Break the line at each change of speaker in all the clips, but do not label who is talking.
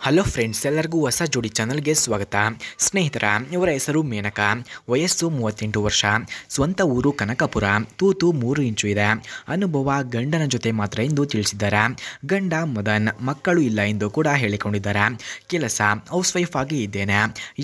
Hello friends, ಎಲ್ಲರಿಗೂ ಹೊಸ ಜೋಡಿ ಚಾನಲ್ಗೆ ಸ್ವಾಗತ. ಸ್ನೇಹಿತರ, ಇವರ ಹೆಸರು ಮೇನಕಾ. ವಯಸ್ಸು 38 ವರ್ಷ. ಸ್ವಂತ ಊರು ಕನಕಪುರ. ತೂತು 3 ಇಂಚು ಇದೆ. ಅನುಭವ ಗಂಡನ ಜೊತೆ ಮಾತ್ರ ಎಂದು ತಿಳಿಸಿದ್ದಾರೆ. ಗಂಡ ಮದನ್. ಮಕ್ಕಳು ಇಲ್ಲ ಎಂದು ಕೂಡ ಹೇಳಿಕೊಂಡಿದ್ದಾರೆ. ಕೆಲಸ ಹೌಸ್ ವೈಫ್ ಆಗಿ ಇದ್ದೇನೆ,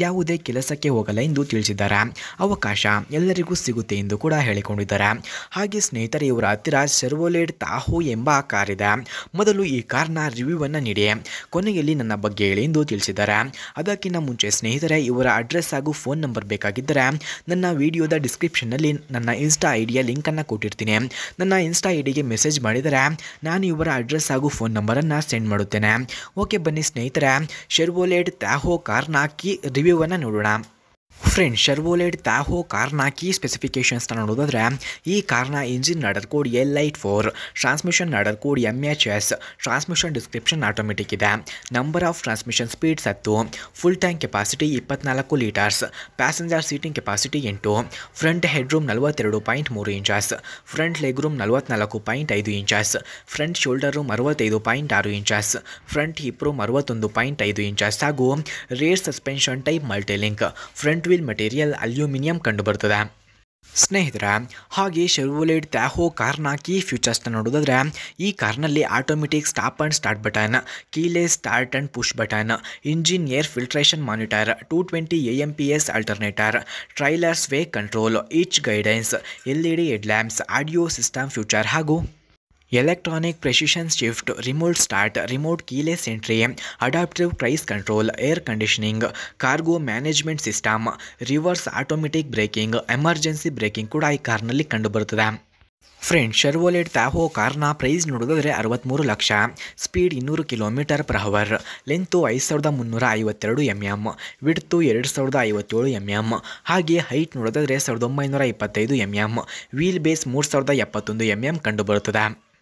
ಯಾವುದೇ ಕೆಲಸಕ್ಕೆ ಹೋಗಲ್ಲ ಎಂದು ತಿಳಿಸಿದ್ದಾರೆ. ಅವಕಾಶ ಎಲ್ಲರಿಗೂ ಸಿಗುತ್ತೆ ಎಂದು ಕೂಡ ಹೇಳಿಕೊಂಡಿದ್ದಾರೆ. ಹಾಗೆ ಸ್ನೇಹಿತರೆ, ಇವರ ಹತ್ತಿರ ಶೆವ್ರೊಲೆಟ್ ತಾಹೋ ಎಂಬ ಕಾರ್ ಇದೆ. ಮೊದಲು ಈ ಕಾರ್ನ ರಿವ್ಯೂವನ್ನು ನೀಡಿ ಕೊನೆಯಲ್ಲಿ ನನ್ನ ಬಗ್ಗೆ ಹೇಳಿ ಎಂದು ತಿಳಿಸಿದ್ದಾರೆ. ಅದಕ್ಕಿಂತ ಮುಂಚೆ ಸ್ನೇಹಿತರೆ, ಇವರ ಅಡ್ರೆಸ್ ಹಾಗೂ ಫೋನ್ ನಂಬರ್ ಬೇಕಾಗಿದ್ದರೆ ನನ್ನ ವಿಡಿಯೋದ ಡಿಸ್ಕ್ರಿಪ್ಷನ್ನಲ್ಲಿ ನನ್ನ ಇನ್ಸ್ಟಾ ಐಡಿಯ ಲಿಂಕನ್ನು ಕೊಟ್ಟಿರ್ತೀನಿ. ನನ್ನ ಇನ್ಸ್ಟಾ ಐಡಿಗೆ ಮೆಸೇಜ್ ಮಾಡಿದರೆ ನಾನು ಇವರ ಅಡ್ರೆಸ್ ಹಾಗೂ ಫೋನ್ ನಂಬರನ್ನು ಸೆಂಡ್ ಮಾಡುತ್ತೇನೆ. ಓಕೆ, ಬನ್ನಿ ಸ್ನೇಹಿತರೆ, ಶೆವ್ರೊಲೆಟ್ ತಾಹೋ ಕಾರ್ನ ಕೀ ರಿವ್ಯೂವನ್ನು ನೋಡೋಣ. ಫ್ರೆಂಡ್ಸ್, ಶೆವ್ರೊಲೆಟ್ ತಾಹೋ ಕಾರ್ನ ಕೀ ಸ್ಪೆಸಿಫಿಕೇಷನ್ಸ್ನ ನೋಡೋದಾದರೆ, ಈ ಕಾರ್ನ engine order code LI4, transmission order code MHS, transmission description automatic ಇದೆ. Number of transmission speeds 10, full tank capacity 24 litres, passenger seating capacity 8, front head room 42.3 inches, front leg room 44.5 inches, front shoulder room 65.6 inches, front hip room 61.5 inches ಹಾಗೂ rear suspension type multilink. Front wheel material aluminium ಕಂಡುಬರ್ತದೆ. ಸ್ನೇಹಿತರ, ಹಾಗೆ ಶೆವ್ರೊಲೆಟ್ ತಾಹೋ ಕಾರ್ನ key ಫ್ಯೂಚರ್ಸ್ನ ನೋಡೋದಾದರೆ, ಈ ಕಾರ್ನಲ್ಲಿ automatic stop and start button, keyless start and push button, engine air filtration monitor, 220 AMPS alternator, trailer sway control, hitch guidance, LED head lamps, audio system feature ಹಾಗೂ electronic precision shift, remote start, remote keyless entry, adaptive cruise control, air conditioning, cargo management system, reverse automatic braking, emergency braking ಕೂಡ ಈ ಕಾರ್ನಲ್ಲಿ ಕಂಡುಬರುತ್ತದೆ. Friends, ಶೆವ್ರೊಲೆಟ್ ತಾಹೋ ಕಾರ್ನ price ನೋಡೋದಾದರೆ 63 lakh. Speed 200 km/h, length 5352 mm, width 2057 mm, ಹಾಗೆ height ನೋಡೋದಾದರೆ 1925 mm, wheel base 3071 mm ಕಂಡುಬರುತ್ತದೆ.